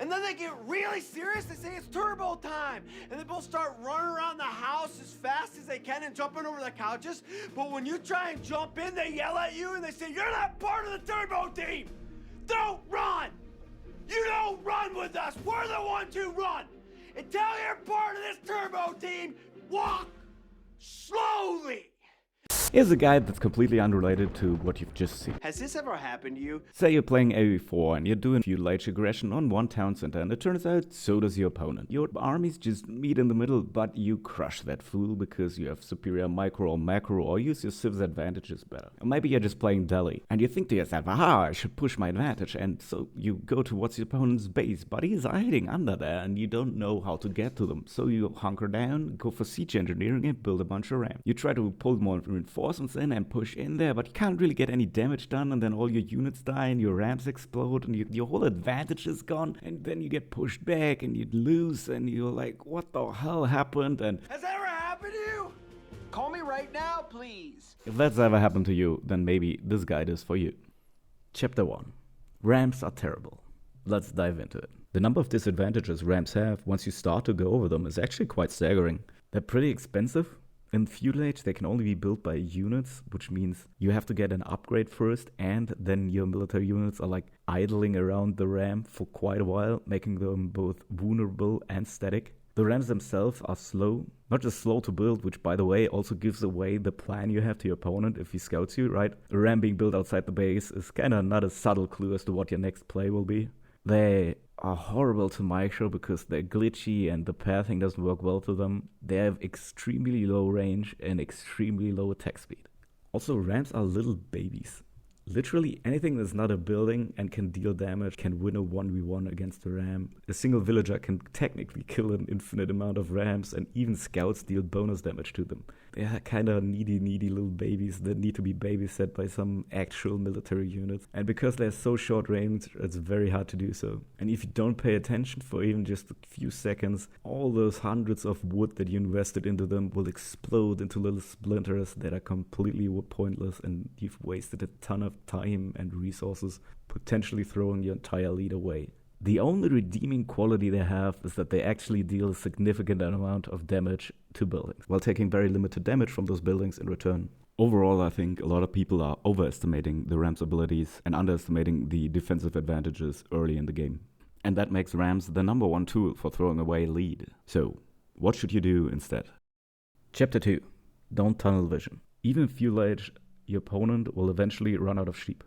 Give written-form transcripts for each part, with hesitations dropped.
And then they get really serious, they say it's turbo time. And they both start running around the house as fast as they can and jumping over the couches. But when you try and jump in, they yell at you and they say, you're not part of the turbo team. Don't run. You don't run with us. We're the ones who run. Until you're part of this turbo team, walk slowly. Here's a guide that's completely unrelated to what you've just seen. Has this ever happened to you? Say you're playing AV4 and you're doing feudal-age aggression on one town center, and it turns out so does your opponent. Your armies just meet in the middle, but you crush that fool because you have superior micro or macro or use your civ's advantages better. Or maybe you're just playing Delhi and you think to yourself, aha, I should push my advantage, and so you go towards your opponent's base, but he's hiding under there and you don't know how to get to them. So you hunker down, go for siege engineering and build a bunch of RAM. You try to pull more reinforcements in and push in there, but you can't really get any damage done, and then all your units die and your ramps explode and your whole advantage is gone, and then you get pushed back and you lose and you're like, what the hell happened? And Has that ever happened to you? Call me right now, please. if that's ever happened to you, then maybe this guide is for you. Chapter 1. Ramps are terrible. Let's dive into it. The number of disadvantages ramps have once you start to go over them is actually quite staggering. They're pretty expensive. In feudal age, they can only be built by units, which means you have to get an upgrade first, and then your military units are like idling around the ram for quite a while, making them both vulnerable and static. The rams themselves are slow, not just slow to build, which by the way also gives away the plan you have to your opponent if he scouts you, right? A ram being built outside the base is kinda not a subtle clue as to what your next play will be. They are horrible to micro because they're glitchy and the pathing doesn't work well to them. They have extremely low range and extremely low attack speed. Also, rams are little babies. Literally anything that's not a building and can deal damage can win a 1v1 against a ram. A single villager can technically kill an infinite amount of rams, and even scouts deal bonus damage to them. They are kind of needy little babies that need to be babysat by some actual military units. And because they're so short range, it's very hard to do so. And if you don't pay attention for even just a few seconds, all those hundreds of wood that you invested into them will explode into little splinters that are completely pointless, and you've wasted a ton of time and resources, potentially throwing your entire lead away. The only redeeming quality they have is that they actually deal a significant amount of damage to buildings, while taking very limited damage from those buildings in return. Overall, I think a lot of people are overestimating the Rams' abilities and underestimating the defensive advantages early in the game. And that makes Rams the number one tool for throwing away lead. So, what should you do instead? Chapter 2. Don't tunnel vision. Even in feudal age, your opponent will eventually run out of sheep.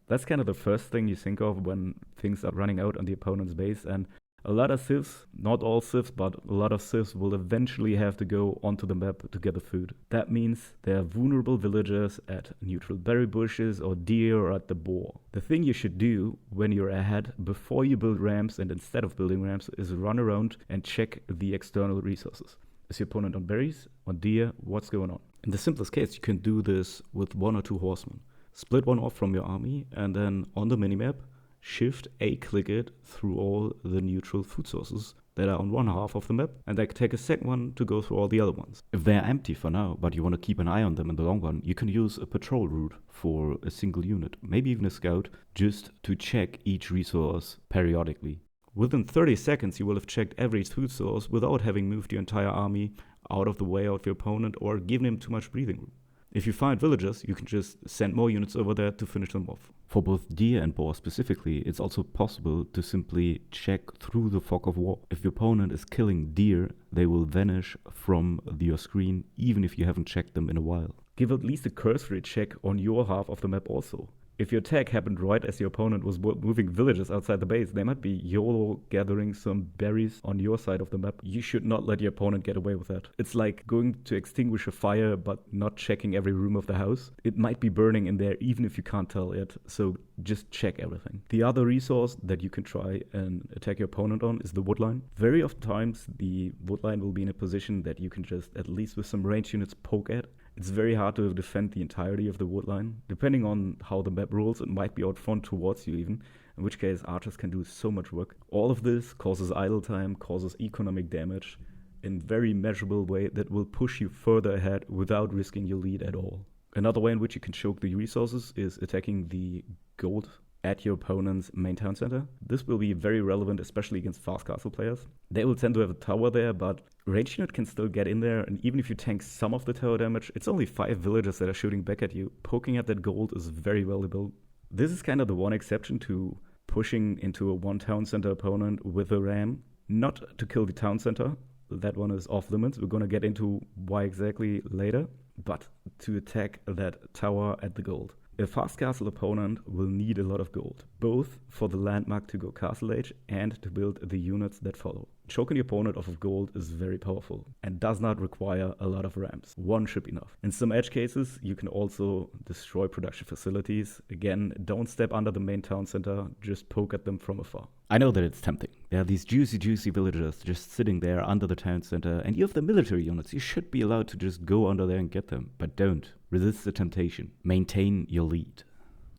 That's kind of the first thing you think of when things are running out on the opponent's base, and a lot of civs, not all civs, but a lot of civs will eventually have to go onto the map to get the food. That means there are vulnerable villagers at neutral berry bushes or deer or at the boar. The thing you should do when you're ahead before you build ramps and instead of building ramps is run around and check the external resources. Is your opponent on berries, on deer, what's going on? In the simplest case, you can do this with 1 or 2 horsemen. Split one off from your army, and then on the minimap, Shift A click it through all the neutral food sources that are on one half of the map, and then take a second one to go through all the other ones. If they're empty for now, but you want to keep an eye on them in the long run, you can use a patrol route for a single unit, maybe even a scout, just to check each resource periodically. Within 30 seconds, you will have checked every food source without having moved your entire army out of the way of your opponent or given him too much breathing room. If you find villagers, you can just send more units over there to finish them off. For both deer and boar specifically, it's also possible to simply check through the fog of war. If your opponent is killing deer, they will vanish from your screen even if you haven't checked them in a while. Give at least a cursory check on your half of the map also. If your attack happened right as your opponent was moving villagers outside the base, they might be YOLO gathering some berries on your side of the map. You should not let your opponent get away with that. It's like going to extinguish a fire but not checking every room of the house. It might be burning in there even if you can't tell it, so just check everything. The other resource that you can try and attack your opponent on is the woodline. Very often times the woodline will be in a position that you can just, at least with some range units, poke at. It's very hard to defend the entirety of the woodline. Depending on how the map rules, it might be out front towards you even, in which case archers can do so much work. All of this causes idle time, causes economic damage in very measurable way that will push you further ahead without risking your lead at all. Another way in which you can choke the resources is attacking the gold at your opponent's main town center. This will be very relevant, especially against fast castle players. They will tend to have a tower there, but range unit can still get in there, and even if you tank some of the tower damage, it's only 5 villagers that are shooting back at you. Poking at that gold is very valuable. This is kind of the one exception to pushing into a one town center opponent with a ram. Not to kill the town center, that one is off limits. We're going to get into why exactly later, but to attack that tower at the gold. A fast castle opponent will need a lot of gold, both for the landmark to go castle age and to build the units that follow. Choking the opponent off of gold is very powerful and does not require a lot of ramps. One should be enough. In some edge cases, you can also destroy production facilities. Again, don't step under the main town center, just poke at them from afar. I know that it's tempting. There are these juicy villagers just sitting there under the town center, and you have the military units. You should be allowed to just go under there and get them, but don't. Resist the temptation. Maintain your lead.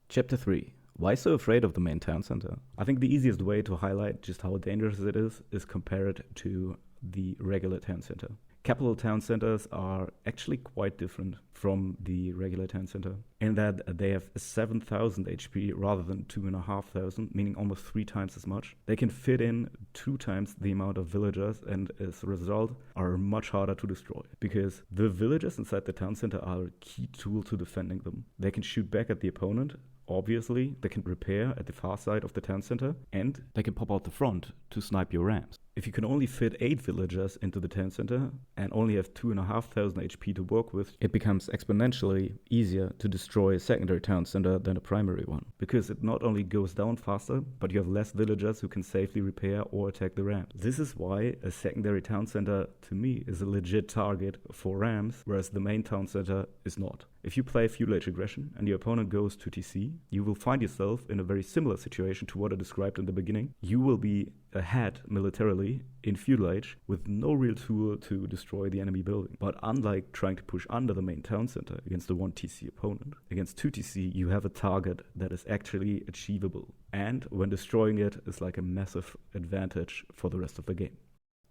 Chapter 3. Why so afraid of the main town center? I think the easiest way to highlight just how dangerous it is compare it to the regular town center. Capital town centers are actually quite different from the regular town center in that they have 7,000 HP rather than 2,500, meaning almost 3 times as much. They can fit in 2 times the amount of villagers, and as a result are much harder to destroy because the villagers inside the town center are a key tool to defending them. They can shoot back at the opponent. Obviously, they can repair at the far side of the town center, and they can pop out the front to snipe your rams. If you can only fit 8 villagers into the town center and only have 2,500 HP to work with, it becomes exponentially easier to destroy a secondary town center than a primary one, because it not only goes down faster, but you have less villagers who can safely repair or attack the rams. This is why a secondary town center, to me, is a legit target for rams, whereas the main town center is not. If you play feudal age aggression and your opponent goes to TC, you will find yourself in a very similar situation to what I described in the beginning. You will be ahead militarily in feudal age with no real tool to destroy the enemy building. But unlike trying to push under the main town center against a 1 TC opponent, against 2 TC you have a target that is actually achievable. And when destroying it is like a massive advantage for the rest of the game.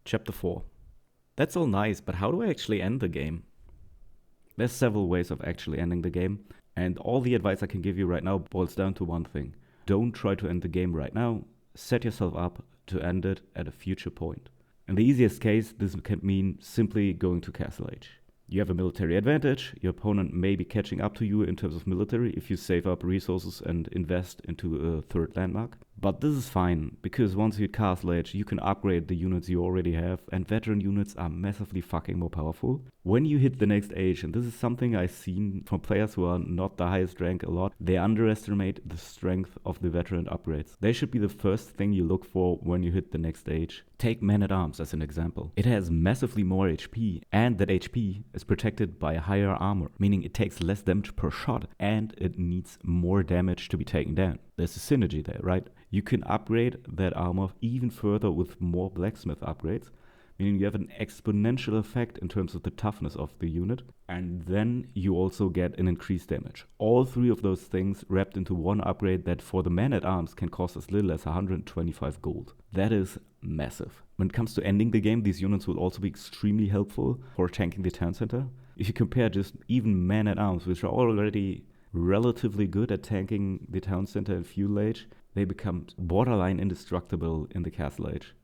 Chapter 4. That's all nice, but how do I actually end the game? There's several ways of actually ending the game, and all the advice I can give you right now boils down to one thing. Don't try to end the game right now. Set yourself up to end it at a future point. In the easiest case, this can mean simply going to Castle Age. You have a military advantage, your opponent may be catching up to you in terms of military if you save up resources and invest into a third landmark. But this is fine, because once you hit Castle Age, you can upgrade the units you already have, and veteran units are massively fucking more powerful. When you hit the next age, and this is something I've seen from players who are not the highest rank a lot, they underestimate the strength of the veteran upgrades. They should be the first thing you look for when you hit the next age. Take Man-at-Arms as an example. It has massively more HP, and that HP is protected by higher armor, meaning it takes less damage per shot, and it needs more damage to be taken down. There's a synergy there, right? You can upgrade that armor even further with more blacksmith upgrades, meaning you have an exponential effect in terms of the toughness of the unit, and then you also get an increased damage. All 3 of those things wrapped into one upgrade that for the Man-at-Arms can cost as little as 125 gold. That is massive. When it comes to ending the game, these units will also be extremely helpful for tanking the town center. If you compare just even Man-at-Arms, which are already relatively good at tanking the town center in feudal age, they become borderline indestructible in the castle age.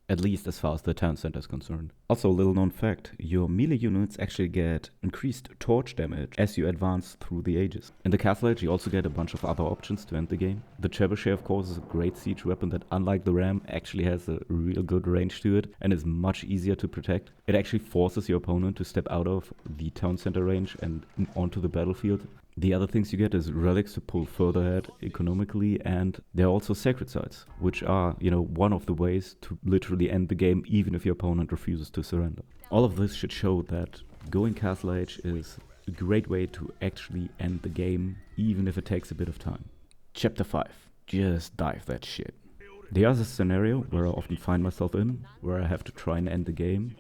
At least as far as the town center is concerned. Also, a little known fact, your melee units actually get increased torch damage as you advance through the ages. In the castle age, you also get a bunch of other options to end the game. The trebuchet, of course, is a great siege weapon that, unlike the ram, actually has a real good range to it and is much easier to protect. It actually forces your opponent to step out of the town center range and onto the battlefield. The other things you get is relics to pull further ahead economically, and there are also sacred sites, which are, one of the ways to literally end the game even if your opponent refuses to surrender. All of this should show that going Castle Age is a great way to actually end the game, even if it takes a bit of time. Chapter 5. Just dive that shit. The other scenario where I often find myself in, where I have to try and end the game,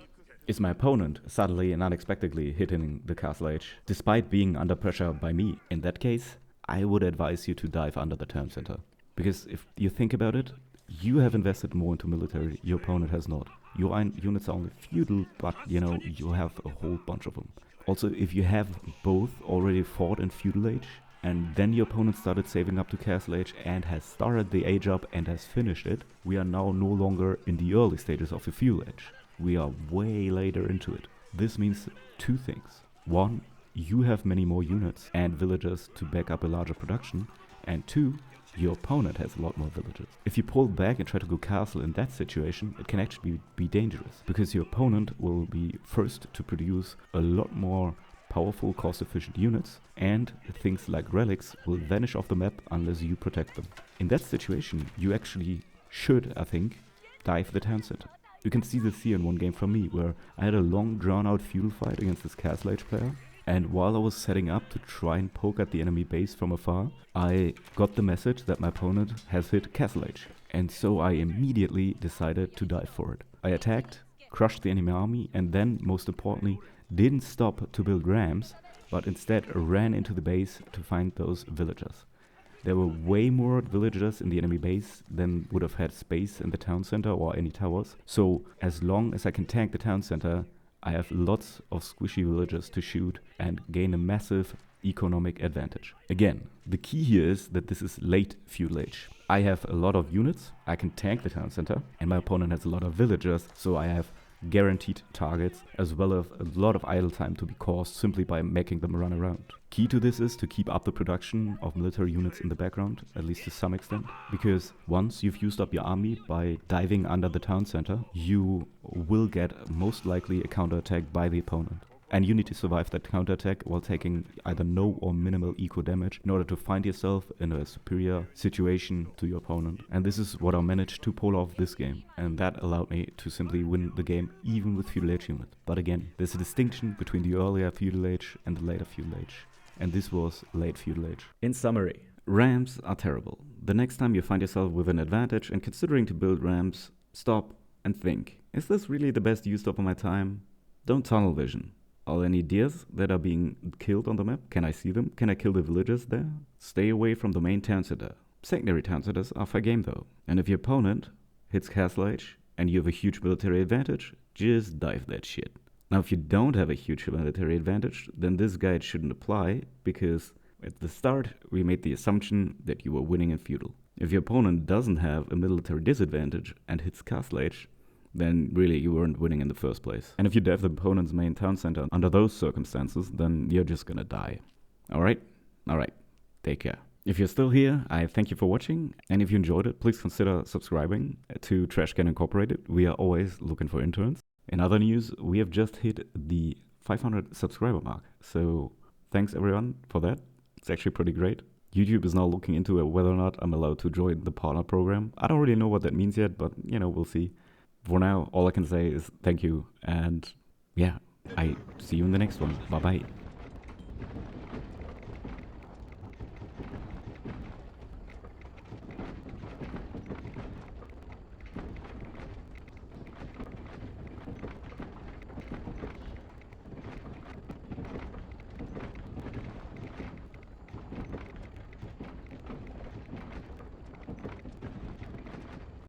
is my opponent suddenly and unexpectedly hitting the castle age, despite being under pressure by me. In that case, I would advise you to dive under the town center. Because if you think about it, you have invested more into military, your opponent has not. Your units are only feudal, but you have a whole bunch of them. Also, if you have both already fought in feudal age, and then your opponent started saving up to Castle Age and has started the age up and has finished it, we are now no longer in the early stages of the feudal age. We are way later into it. This means two things. One, you have many more units and villagers to back up a larger production, and two, your opponent has a lot more villagers. If you pull back and try to go castle in that situation, it can actually be dangerous, because your opponent will be first to produce a lot more powerful, cost-efficient units, and things like relics will vanish off the map unless you protect them. In that situation, you actually should, I think, dive the town center. You can see this here in one game from me, where I had a long drawn-out feudal fight against this Castle Age player, and while I was setting up to try and poke at the enemy base from afar, I got the message that my opponent has hit Castle Age, and so I immediately decided to dive for it. I attacked, crushed the enemy army, and then, most importantly, didn't stop to build rams, but instead ran into the base to find those villagers. There were way more villagers in the enemy base than would have had space in the town center or any towers, so as long as I can tank the town center, I have lots of squishy villagers to shoot and gain a massive economic advantage. Again, the key here is that this is late feudal age. I have a lot of units, I can tank the town center, and my opponent has a lot of villagers, so I have guaranteed targets as well as a lot of idle time to be caused simply by making them run around. Key to this is to keep up the production of military units in the background, at least to some extent, because once you've used up your army by diving under the town center, you will get most likely a counterattack by the opponent. And you need to survive that counterattack while taking either no or minimal eco damage in order to find yourself in a superior situation to your opponent. And this is what I managed to pull off this game. And that allowed me to simply win the game even with feudal age units. But again, there's a distinction between the earlier feudal age and the later feudal age. And this was late feudal age. In summary, rams are terrible. The next time you find yourself with an advantage and considering to build rams, stop and think. Is this really the best use of my time? Don't tunnel vision. Are there any deers that are being killed on the map? Can I see them? Can I kill the villagers there? Stay away from the main town center. Secondary town centers are fair game though. And if your opponent hits Castle Age and you have a huge military advantage, just dive that shit. Now if you don't have a huge military advantage, then this guide shouldn't apply, because at the start we made the assumption that you were winning in feudal. If your opponent doesn't have a military disadvantage and hits Castle Age, then really you weren't winning in the first place. And if you dive the opponent's main town center under those circumstances, then you're just gonna die. Alright? Alright. Take care. If you're still here, I thank you for watching, and if you enjoyed it, please consider subscribing to Trash Can Incorporated. We are always looking for interns. In other news, we have just hit the 500 subscriber mark, so thanks everyone for that. It's actually pretty great. YouTube is now looking into whether or not I'm allowed to join the partner program. I don't really know what that means yet, but we'll see. For now, all I can say is thank you, and yeah, I see you in the next one. Bye bye.